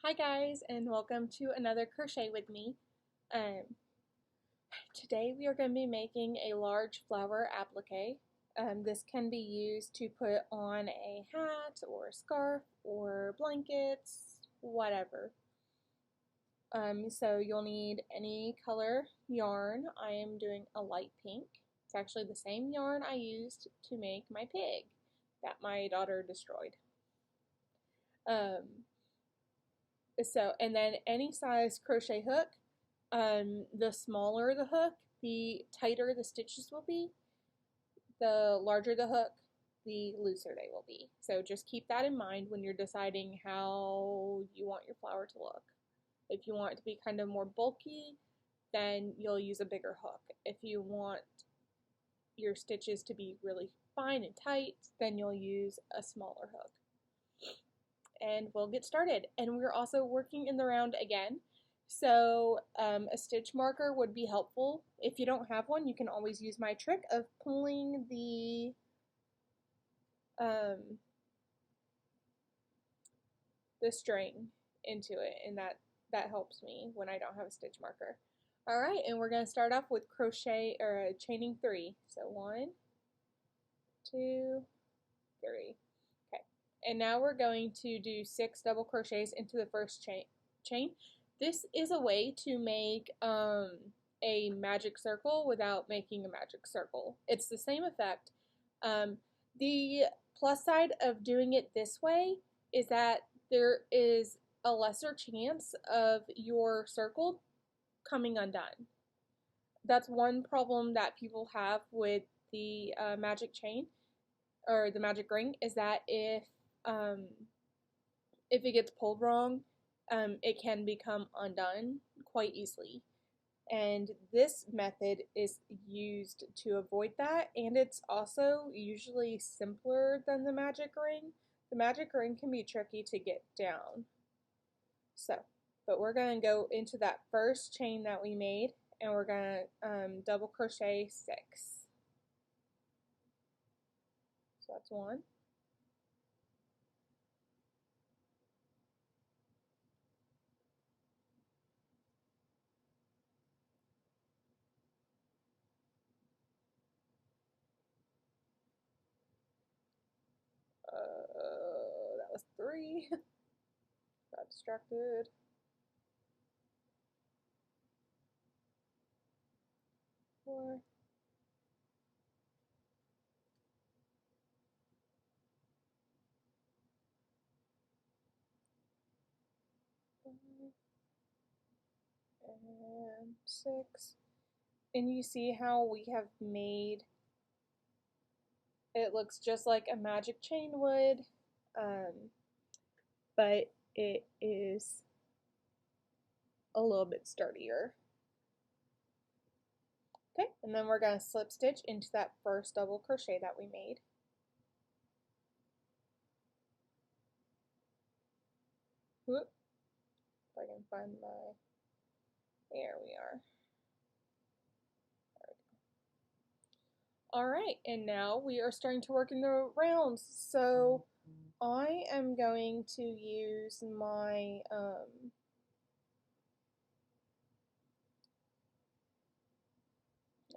Hi guys, and welcome to another crochet with me. Today we are going to be making a large flower applique. This can be used to put on a hat or a scarf or blankets, whatever. So you'll need any color yarn. I am doing a light pink. It's actually the same yarn I used to make my pig that my daughter destroyed. And then any size crochet hook, the smaller the hook, the tighter the stitches will be. The larger the hook, the looser they will be. So just keep that in mind when you're deciding how you want your flower to look. If you want it to be kind of more bulky, then you'll use a bigger hook. If you want your stitches to be really fine and tight, then you'll use a smaller hook. And we'll get started. And we're also working in the round again. So a stitch marker would be helpful. If you don't have one, you can always use my trick of pulling the string into it, and that helps me when I don't have a stitch marker. All right, and we're going to start off with crochet or chaining 3. So 1, 2, 3. Okay, and now we're going to do 6 double crochets into the first chain. This is a way to make a magic circle without making a magic circle. It's the same effect. The plus side of doing it this way is that there is a lesser chance of your circle coming undone. That's one problem that people have with the magic chain or the magic ring, is that if it gets pulled wrong, it can become undone quite easily. And this method is used to avoid that, and it's also usually simpler than the magic ring. The magic ring can be tricky to get down. But we're going to go into that first chain that we made, and we're going to double crochet 6. So that's 1. That was 3. Got distracted. 4. And 6. And you see how we have made it looks just like a magic chain would, but it is a little bit sturdier. Okay, and then we're going to slip stitch into that first double crochet that we made. Whoop. If I can find my, there we are. There we go. All right, and now we are starting to work in the rounds. So I am going to use my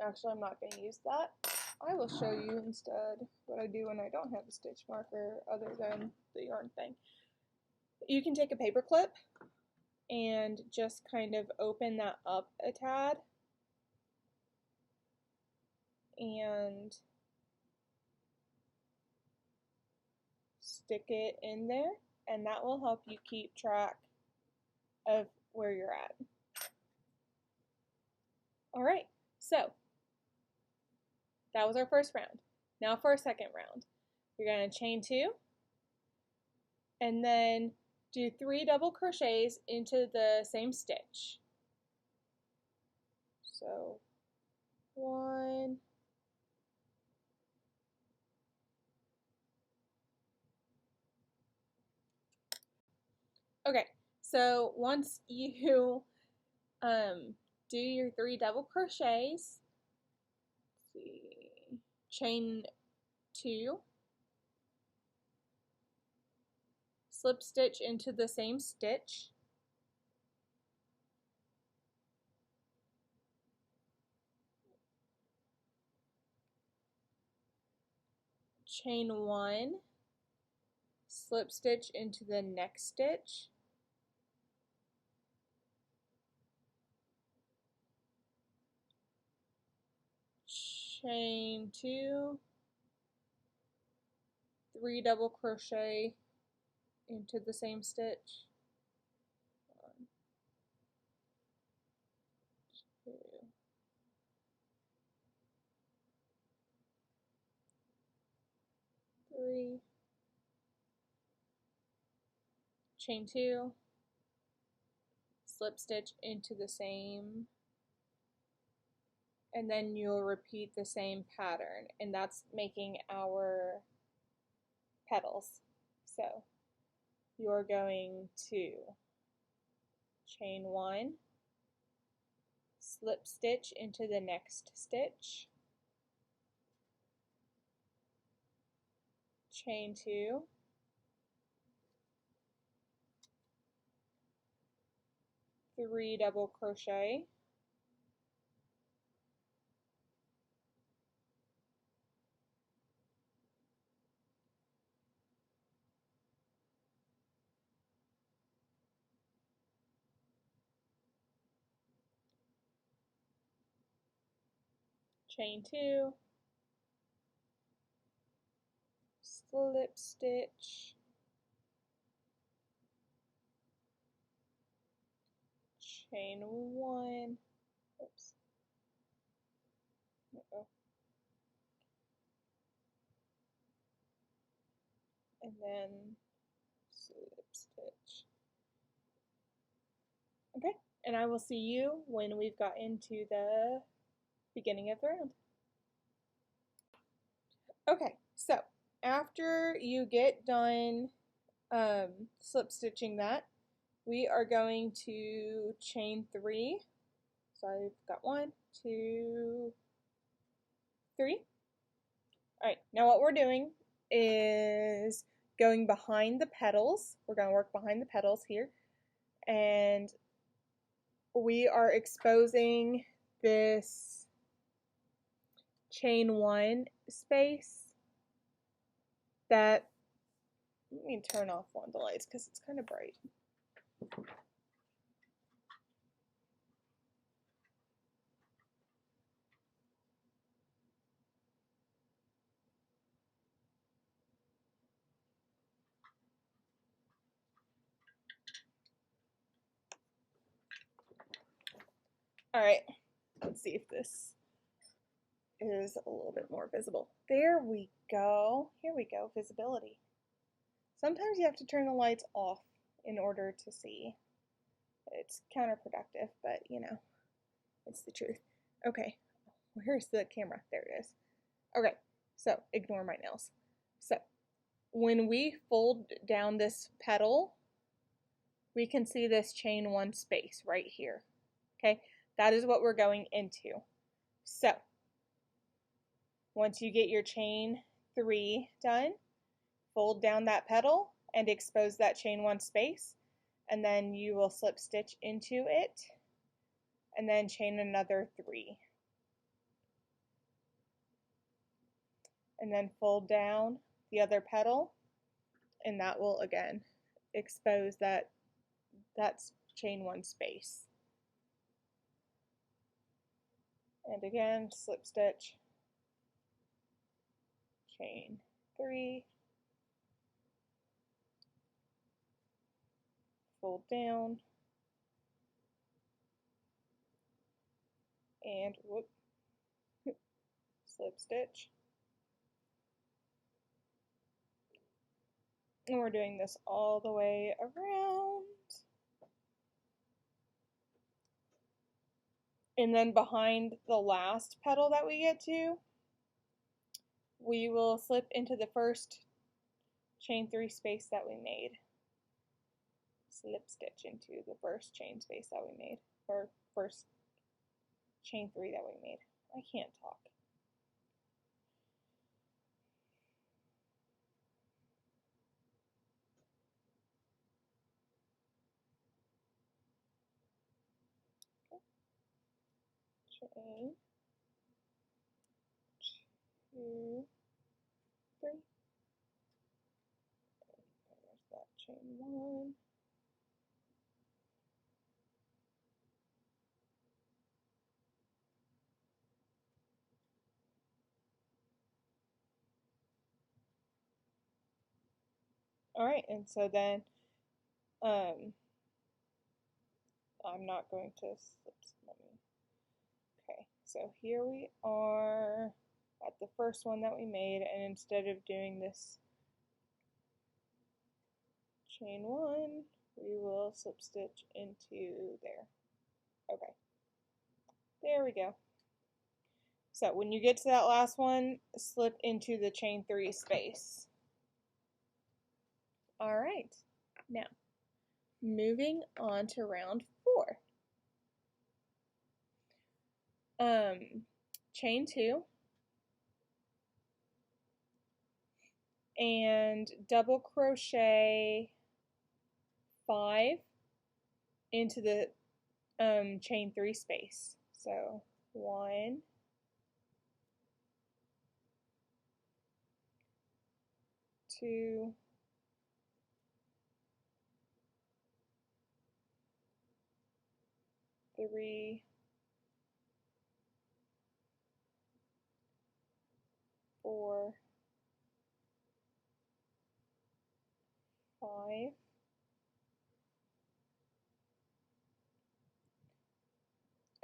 actually, I'm not going to use that. I will show you instead what I do when I don't have a stitch marker other than the yarn thing. You can take a paper clip and just kind of open that up a tad and stick it in there, and that will help you keep track of where you're at. All right, so that was our first round. Now for our second round, you're going to chain 2 and then do 3 double crochets into the same stitch. So 1, okay, so once you do your 3 double crochets, let's see, chain 2, slip stitch into the same stitch, chain 1, slip stitch into the next stitch, chain 2, 3 double crochet into the same stitch, 1, 2, 3, chain 2, slip stitch into the same, and then you'll repeat the same pattern, and that's making our petals. So you're going to chain 1, slip stitch into the next stitch, chain 2, three double crochet, chain 2, slip stitch, chain 1, oops, and then slip stitch. Okay, and I will see you when we've got into the beginning of the round. Okay, so after you get done slip stitching that, we are going to chain 3. So I've got 1, 2, 3. Alright, now what we're doing is going behind the petals. We're going to work behind the petals here, and we are exposing this chain 1 space that, let me turn off one of the lights because it's kind of bright. Alright, let's see if this is a little bit more visible. There we go. Here we go, visibility. Sometimes you have to turn the lights off in order to see. It's counterproductive, but you know, it's the truth. Okay, where's the camera? There it is. Okay, so ignore my nails. So when we fold down this petal, we can see this chain 1 space right here. Okay, that is what we're going into. So once you get your chain 3 done, fold down that petal and expose that chain 1 space, and then you will slip stitch into it and then chain another 3, and then fold down the other petal, and that will again expose that's chain 1 space, and again slip stitch, chain 3, fold down, and whoop, slip stitch. And we're doing this all the way around. And then behind the last petal that we get to, we will slip into the first chain 3 space that we made. Slip stitch into the first chain space that we made, or first chain 3 that we made. I can't talk. Chain 2, 3. chain 1. Alright, and so then I'm not going to slip. Okay, so here we are at the first one that we made, and instead of doing this chain 1, we will slip stitch into there. Okay, there we go. So when you get to that last one, slip into the chain 3 space. Alright, now moving on to round 4. Chain 2 and double crochet 5 into the chain 3 space. So 1, 2, 3, 4, 5,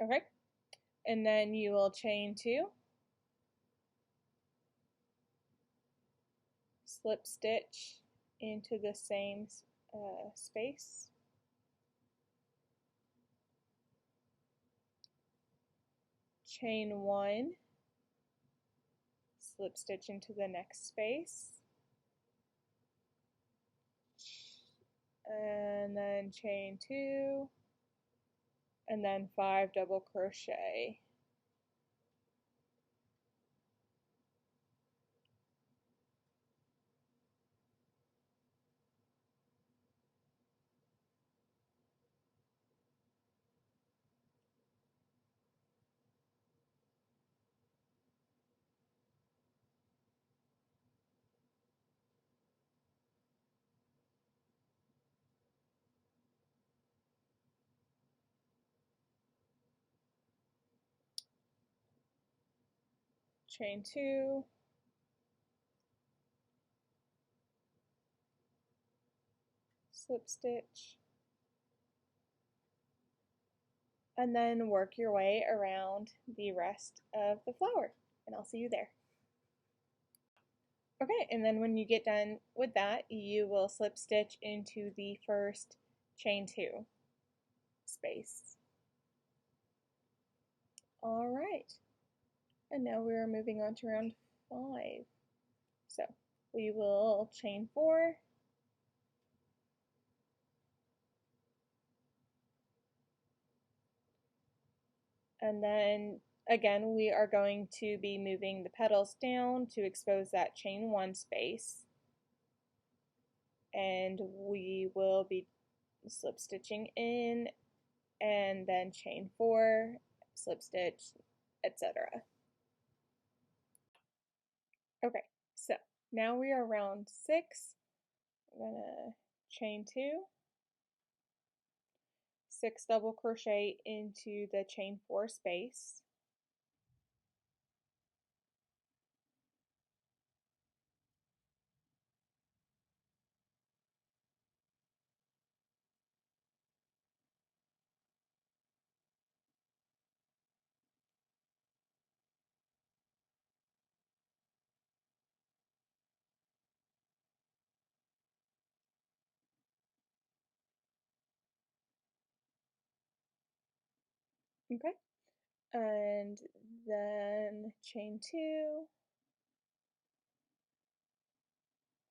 okay, and then you will chain 2, slip stitch into the same space, chain 1, slip stitch into the next space, and then chain 2, and then 5 double crochet. Chain 2, slip stitch, and then work your way around the rest of the flower, and I'll see you there. Okay, and then when you get done with that, you will slip stitch into the first chain 2 space. Alright, and now we are moving on to round 5. So we will chain 4, and then again we are going to be moving the petals down to expose that chain 1 space, and we will be slip stitching in and then chain 4, slip stitch, etc. Okay, so now we are round 6. I'm gonna chain 2, 6 double crochet into the chain 4 space, okay, and then chain 2,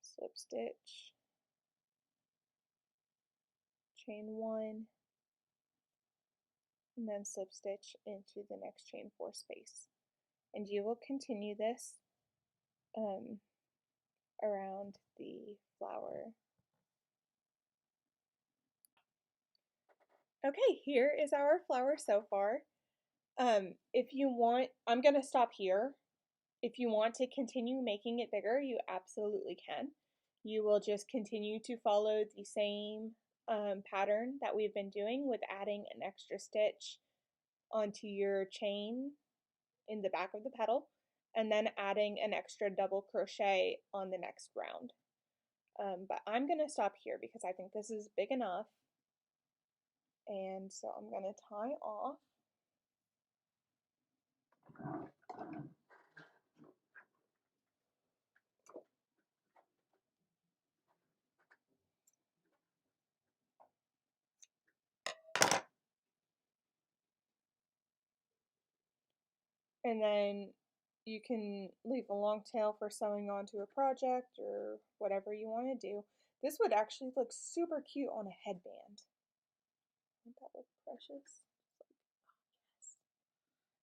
slip stitch, chain 1, and then slip stitch into the next chain 4 space. And you will continue this around the flower. Okay, here is our flower so far. If you want, I'm going to stop here. If you want to continue making it bigger, you absolutely can. you will just continue to follow the same pattern that we've been doing with adding an extra stitch onto your chain in the back of the petal, and then adding an extra double crochet on the next round. But I'm going to stop here because I think this is big enough, and so I'm going to tie off. And then you can leave a long tail for sewing onto a project or whatever you want to do. This would actually look super cute on a headband. Wouldn't that look precious? Yes.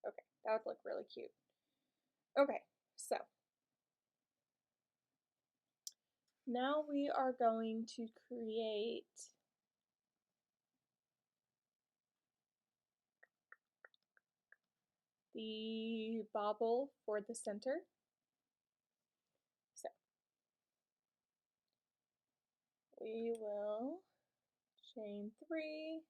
Okay, that would look really cute. Okay, so now we are going to create the bobble for the center. So we will chain 3,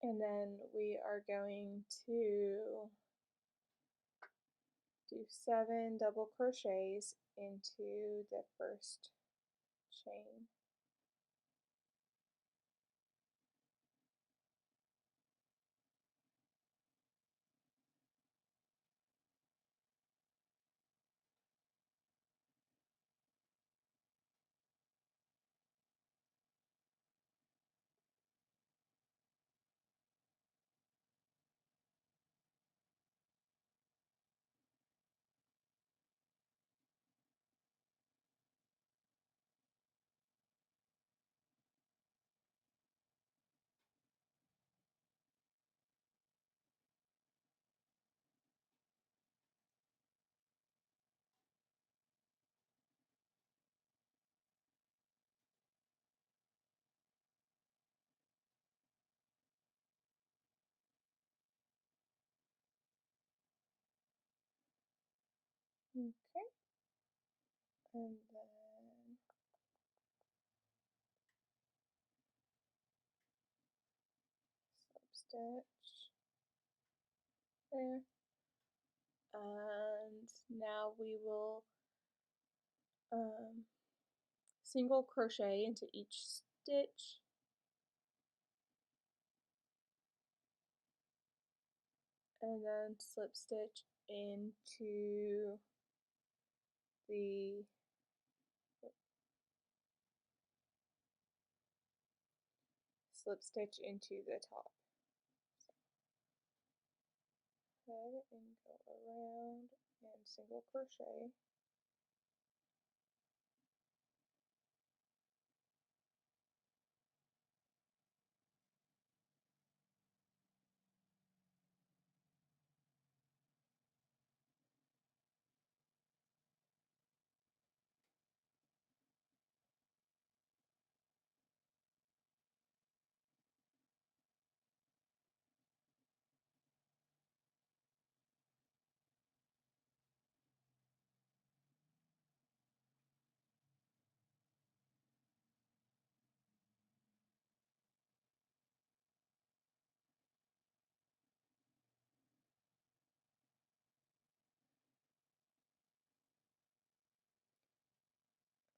and then we are going to do 7 double crochets into the first chain. Okay, and then slip stitch there, and now we will single crochet into each stitch, and then slip stitch into the slip stitch into the top. Head and go around and single crochet.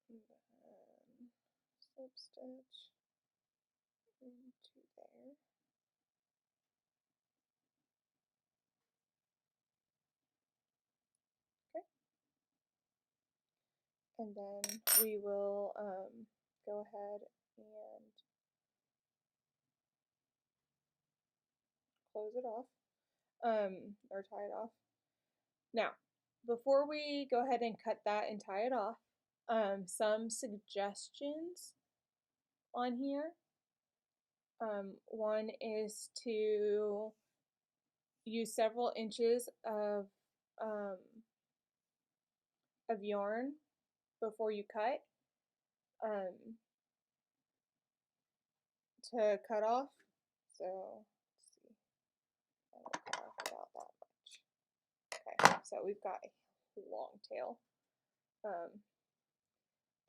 And then slip stitch into there. Okay. And then we will go ahead and close it off, or tie it off. Now, before we go ahead and cut that and tie it off, some suggestions on here. One is to use several inches of yarn before you cut to cut off. So let's see, I don't cut off about that much. Okay, so we've got a long tail.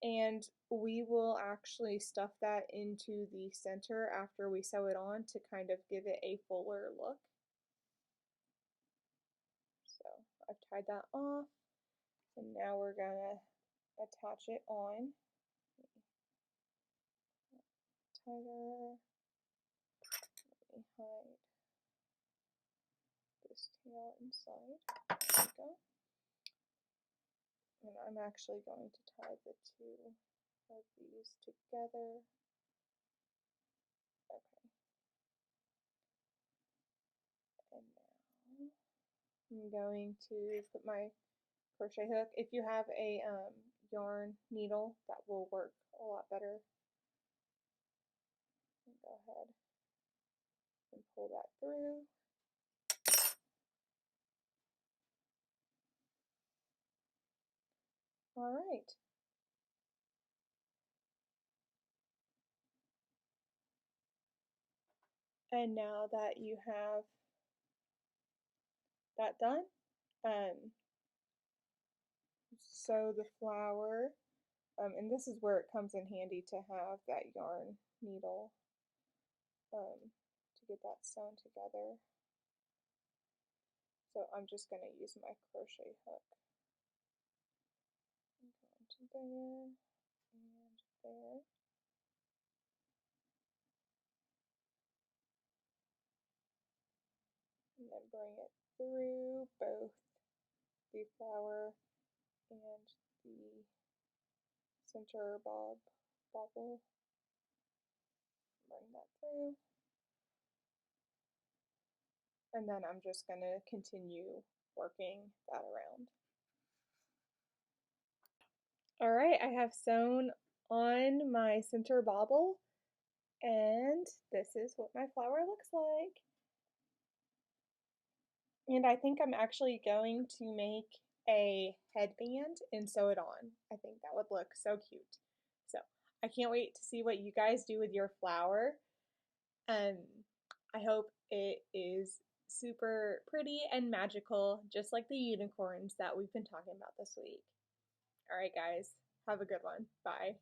And we will actually stuff that into the center after we sew it on to kind of give it a fuller look. So I've tied that off, and now we're gonna attach it on. Tighter. Let me hide this tail inside. There we go. And I'm actually going to tie the two of these together. Okay. And now I'm going to put my crochet hook. If you have a yarn needle, that will work a lot better. Go ahead and pull that through. All right. And now that you have that done, sew the flower, and this is where it comes in handy to have that yarn needle to get that sewn together. So I'm just going to use my crochet hook. Go into there and there. And then bring it through both the flower and the center bobble. Bring that through. And then I'm just going to continue working that around. Alright, I have sewn on my center bobble, and this is what my flower looks like. And I think I'm actually going to make a headband and sew it on. I think that would look so cute. So I can't wait to see what you guys do with your flower. I hope it is super pretty and magical, just like the unicorns that we've been talking about this week. Alright guys, have a good one. Bye.